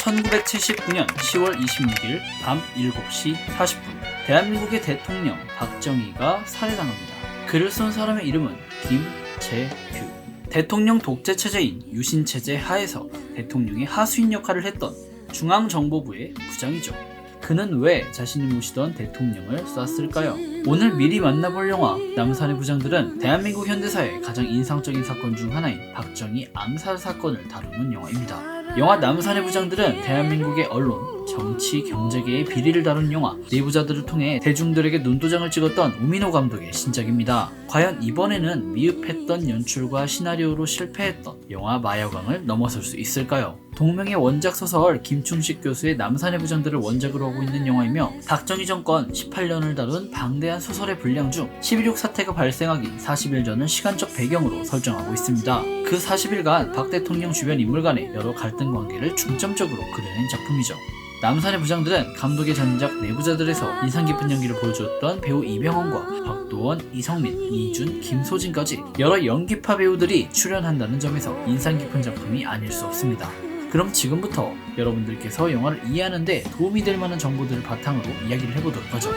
1979년 10월 26일 밤 7시 40분 대한민국의 대통령 박정희가 살해당합니다. 글을 쓴 사람의 이름은 김재규. 대통령 독재체제인 유신체제 하에서 대통령의 하수인 역할을 했던 중앙정보부의 부장이죠. 그는 왜 자신이 모시던 대통령을 쐈을까요? 오늘 미리 만나볼 영화 남산의 부장들은 대한민국 현대사의 가장 인상적인 사건 중 하나인 박정희 암살 사건을 다루는 영화입니다. 영화 남산의 부장들은 대한민국의 언론, 정치, 경제계의 비리를 다룬 영화, 내부자들을 통해 대중들에게 눈도장을 찍었던 우민호 감독의 신작입니다. 과연 이번에는 미흡했던 연출과 시나리오로 실패했던 영화 마야광을 넘어설 수 있을까요? 동명의 원작 소설 김충식 교수의 남산의 부장들을 원작으로 하고 있는 영화이며 박정희 정권 18년을 다룬 방대한 소설의 분량 중 11.6 사태가 발생하기 40일 전을 시간적 배경으로 설정하고 있습니다. 그 40일간 박 대통령 주변 인물 간의 여러 갈등 관계를 중점적으로 그려낸 작품이죠. 남산의 부장들은 감독의 전작 내부자들에서 인상 깊은 연기를 보여주었던 배우 이병헌과 박도원, 이성민, 이준, 김소진까지 여러 연기파 배우들이 출연한다는 점에서 인상 깊은 작품이 아닐 수 없습니다. 그럼 지금부터 여러분들께서 영화를 이해하는 데 도움이 될 만한 정보들을 바탕으로 이야기를 해보도록 하죠.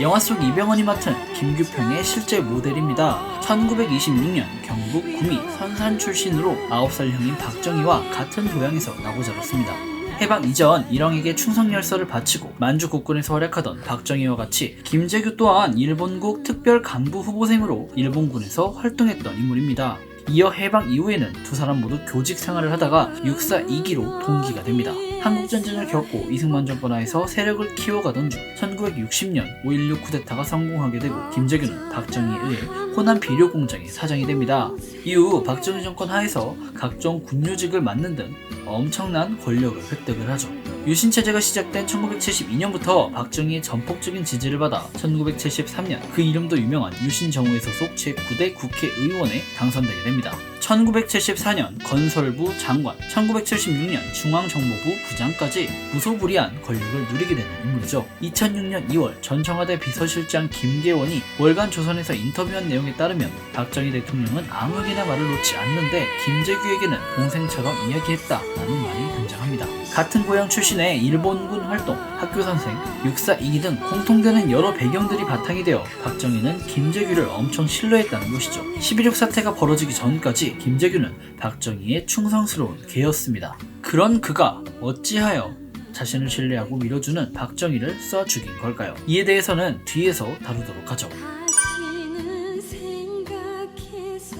영화 속 이병헌이 맡은 김규평의 실제 모델입니다. 1926년 경북 구미 선산 출신으로 9살 형인 박정희와 같은 고향에서 나고 자랐습니다. 해방 이전 일왕에게 충성열서를 바치고 만주 국군에서 활약하던 박정희와 같이 김재규 또한 일본국 특별 간부 후보생으로 일본군에서 활동했던 인물입니다. 이어 해방 이후에는 두 사람 모두 교직 생활을 하다가 육사 2기로 동기가 됩니다. 한국전쟁을 겪고 이승만 정권 하에서 세력을 키워가던 중 1960년 5.16 쿠데타가 성공하게 되고 김재규는 박정희에 의해 호남 비료 공장의 사장이 됩니다. 이후 박정희 정권 하에서 각종 군요직을 맡는 등 엄청난 권력을 획득을 하죠. 유신체제가 시작된 1972년부터 박정희의 전폭적인 지지를 받아 1973년 그 이름도 유명한 유신정오회 소속 제9대 국회의원에 당선되게 됩니다. 1974년 건설부 장관, 1976년 중앙정보부 부장까지 무소불위한 권력을 누리게 되는 인물이죠. 2006년 2월 전 청와대 비서실장 김계원이 월간 조선에서 인터뷰한 내용에 따르면 박정희 대통령은 아무에게나 말을 놓지 않는데 김재규에게는 동생처럼 이야기했다라는 말이 등장합니다. 같은 고향 출신의 일본군 활동, 학교선생, 육사 2기 등 공통되는 여러 배경들이 바탕이 되어 박정희는 김재규를 엄청 신뢰했다는 것이죠. 11.6 사태가 벌어지기 전까지 김재규는 박정희의 충성스러운 개였습니다. 그런 그가 어찌하여 자신을 신뢰하고 밀어주는 박정희를 쏴 죽인 걸까요? 이에 대해서는 뒤에서 다루도록 하죠.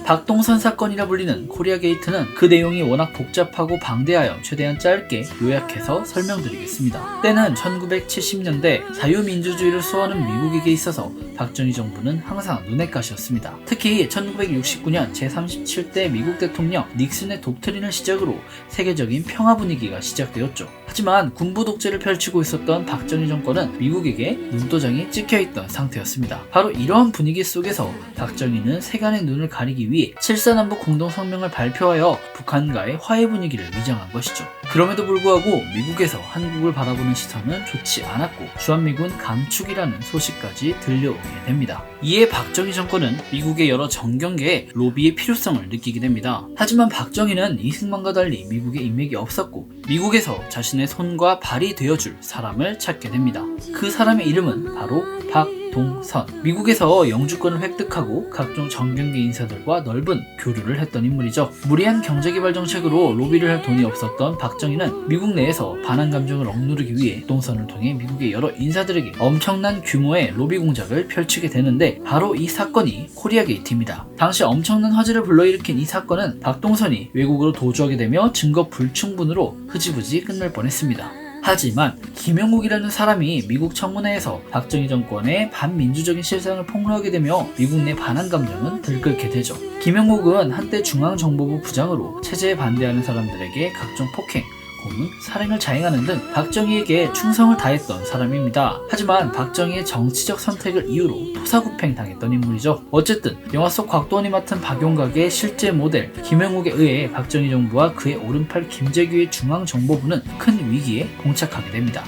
박동선 사건이라 불리는 코리아 게이트는 그 내용이 워낙 복잡하고 방대하여 최대한 짧게 요약해서 설명드리겠습니다. 때는 1970년대 자유민주주의를 수호하는 미국에게 있어서 박정희 정부는 항상 눈의 가시였습니다. 특히 1969년 제37대 미국 대통령 닉슨의 독트린을 시작으로 세계적인 평화 분위기가 시작되었죠. 하지만 군부 독재를 펼치고 있었던 박정희 정권은 미국에게 눈도장이 찍혀있던 상태였습니다. 바로 이러한 분위기 속에서 박정희는 세간의 눈을 가리기 위해 7.4남북 공동성명을 발표하여 북한과의 화해 분위기를 위장한 것이죠. 그럼에도 불구하고 미국에서 한국을 바라보는 시선은 좋지 않았고 주한미군 감축이라는 소식까지 들려오게 됩니다. 이에 박정희 정권은 미국의 여러 정경계에 로비의 필요성을 느끼게 됩니다. 하지만 박정희는 이승만과 달리 미국에 인맥이 없었고 미국에서 자신의 손과 발이 되어줄 사람을 찾게 됩니다. 그 사람의 이름은 바로 박동선. 미국에서 영주권을 획득하고 각종 정경계 인사들과 넓은 교류를 했던 인물이죠. 무리한 경제개발 정책으로 로비를 할 돈이 없었던 박정희는 미국 내에서 반한 감정을 억누르기 위해 동선을 통해 미국의 여러 인사들에게 엄청난 규모의 로비 공작을 펼치게 되는데 바로 이 사건이 코리아 게이트입니다. 당시 엄청난 화제를 불러일으킨 이 사건은 박동선이 외국으로 도주하게 되며 증거 불충분으로 흐지부지 끝날 뻔했습니다. 하지만 김영국이라는 사람이 미국 청문회에서 박정희 정권의 반민주적인 실상을 폭로하게 되며 미국 내 반한 감정은 들끓게 되죠. 김영국은 한때 중앙정보부 부장으로 체제에 반대하는 사람들에게 각종 폭행, 고문, 살인을 자행하는 등 박정희에게 충성을 다했던 사람입니다. 하지만 박정희의 정치적 선택을 이유로 토사구팽 당했던 인물이죠. 어쨌든 영화 속 곽도원이 맡은 박용각의 실제 모델 김영욱에 의해 박정희 정부와 그의 오른팔 김재규의 중앙정보부는 큰 위기에 봉착하게 됩니다.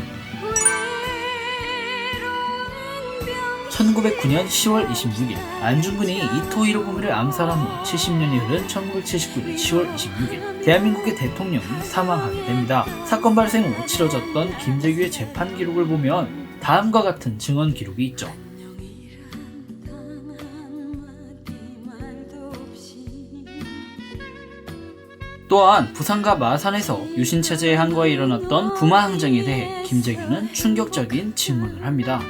1909년 10월 26일 안중근이 이토 히로부미를 암살한 후 70년이 흐른 1979년 10월 26일 대한민국의 대통령이 사망하게 됩니다. 사건 발생 후 치러졌던 김재규의 재판 기록을 보면 다음과 같은 증언 기록이 있죠. 또한 부산과 마산에서 유신체제의 한과에 일어났던 부마항쟁에 대해 김재규는 충격적인 증언을 합니다.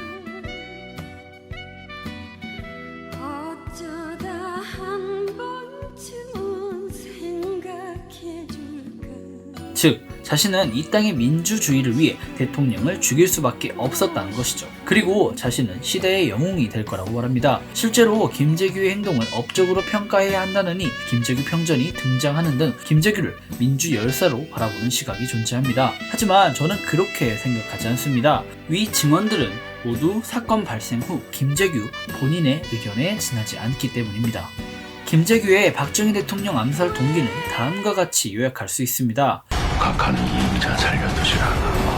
즉, 자신은 이 땅의 민주주의를 위해 대통령을 죽일 수밖에 없었다는 것이죠. 그리고 자신은 시대의 영웅이 될 거라고 말합니다. 실제로 김재규의 행동을 업적으로 평가해야 한다느니 김재규 평전이 등장하는 등 김재규를 민주 열사로 바라보는 시각이 존재합니다. 하지만 저는 그렇게 생각하지 않습니다. 위 증언들은 모두 사건 발생 후 김재규 본인의 의견에 지나지 않기 때문입니다. 김재규의 박정희 대통령 암살 동기는 다음과 같이 요약할 수 있습니다. 각하는 이인자 살려두시라.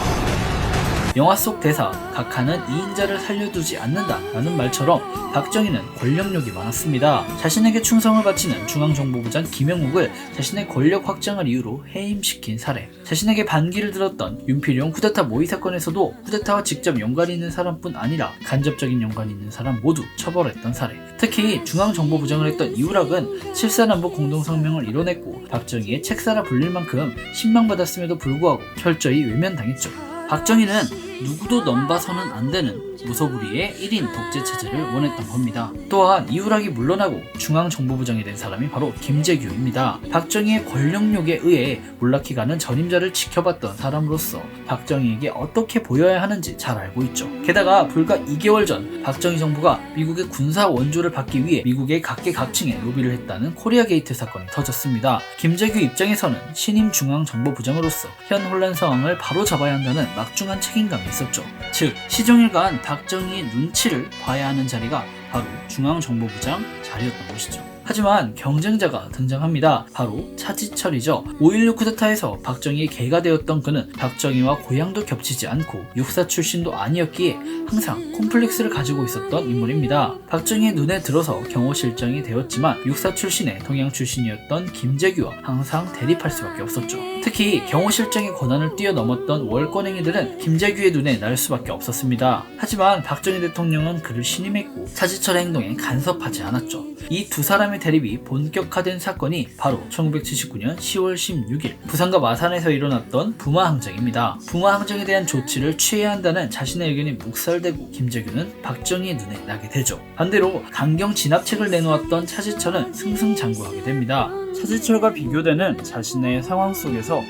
영화 속 대사 각하는 이인자를 살려두지 않는다 라는 말처럼 박정희는 권력욕이 많았습니다. 자신에게 충성을 바치는 중앙정보부장 김영묵을 자신의 권력 확장을 이유로 해임시킨 사례, 자신에게 반기를 들었던 윤필용 쿠데타 모의 사건에서도 쿠데타와 직접 연관이 있는 사람뿐 아니라 간접적인 연관이 있는 사람 모두 처벌했던 사례, 특히 중앙정보부장을 했던 이우락은 7.4남북 공동성명을 이뤄냈고 박정희의 책사라 불릴 만큼 신망받았음에도 불구하고 철저히 외면당했죠. 박정희는 누구도 넘봐서는 안 되는 무소불위의 1인 독재 체제를 원했던 겁니다. 또한 이우락이 물러나고 중앙정보부장이 된 사람이 바로 김재규입니다. 박정희의 권력욕에 의해 몰락해가는 전임자를 지켜봤던 사람으로서 박정희에게 어떻게 보여야 하는지 잘 알고 있죠. 게다가 불과 2개월 전 박정희 정부가 미국의 군사 원조를 받기 위해 미국의 각계각층에 로비를 했다는 코리아 게이트 사건이 터졌습니다. 김재규 입장에서는 신임 중앙정보부장으로서 현 혼란 상황을 바로 잡아야 한다는 막중한 책임감이 있었죠. 즉, 시종일관 박정희의 눈치를 봐야 하는 자리가 바로 중앙정보부장 자리였던 것이죠. 하지만 경쟁자가 등장합니다. 바로 차지철이죠. 5.16 쿠데타에서 박정희의 개가 되었던 그는 박정희와 고향도 겹치지 않고 육사 출신도 아니었기에 항상 콤플렉스를 가지고 있었던 인물입니다. 박정희의 눈에 들어서 경호실장이 되었지만 육사 출신의 동양 출신이었던 김재규와 항상 대립할 수밖에 없었죠. 특히 경호실장의 권한을 뛰어넘었던 월권행위들은 김재규의 눈에 날 수밖에 없었습니다. 하지만 박정희 대통령은 그를 신임했고 차지철의 행동에 간섭하지 않았죠. 이 두 사람의 대립이 본격화된 사건이 바로 1979년 10월 16일 부산과 마산에서 일어났던 부마항쟁입니다. 부마항쟁에 대한 조치를 취해야 한다는 자신의 의견이 묵살되고 김재규는 박정희의 눈에 나게 되죠. 반대로 강경 진압책을 내놓았던 차지철은 승승장구하게 됩니다. 차지철과 비교되는 자신의 상황 속에서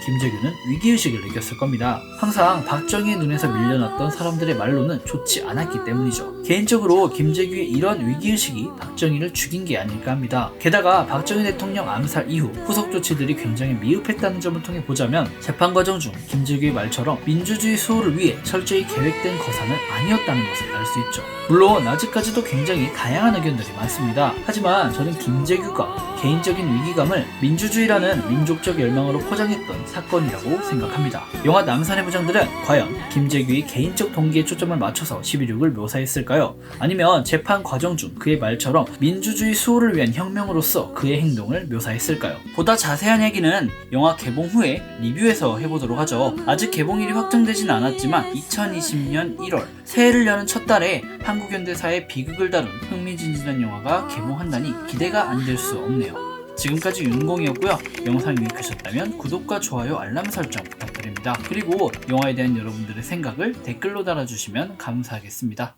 김재규는 위기의식을 느꼈을 겁니다. 항상 박정희의 눈에서 밀려났던 사람들의 말로는 좋지 않았기 때문이죠. 개인적으로 김재규의 이런 위기의식이 박정희를 죽인 게 아닐까 합니다. 게다가 박정희 대통령 암살 이후 후속 조치들이 굉장히 미흡했다는 점을 통해 보자면 재판 과정 중 김재규의 말처럼 민주주의 수호를 위해 철저히 계획된 거사는 아니었다는 것을 알 수 있죠. 물론 아직까지도 굉장히 다양한 의견들이 많습니다. 하지만 저는 김재규가 개인적인 위기감을 민주주의라는 민족적 열망으로 포장했던 사건이라고 생각합니다. 영화 남산의 부장들은 과연 김재규의 개인적 동기에 초점을 맞춰서 11.6을 묘사했을까요? 아니면 재판 과정 중 그의 말처럼 민주주의 수호를 위한 혁명으로서 그의 행동을 묘사했을까요? 보다 자세한 얘기는 영화 개봉 후에 리뷰에서 해보도록 하죠. 아직 개봉일이 확정되진 않았지만 2020년 1월 새해를 여는 첫 달에 한국 현대사의 비극을 다룬 흥미진진한 영화가 개봉한다니 기대가 안 될 수 없네요. 지금까지 윤공이었고요. 영상이 유익하셨다면 구독과 좋아요, 알람 설정 부탁드립니다. 그리고 영화에 대한 여러분들의 생각을 댓글로 달아주시면 감사하겠습니다.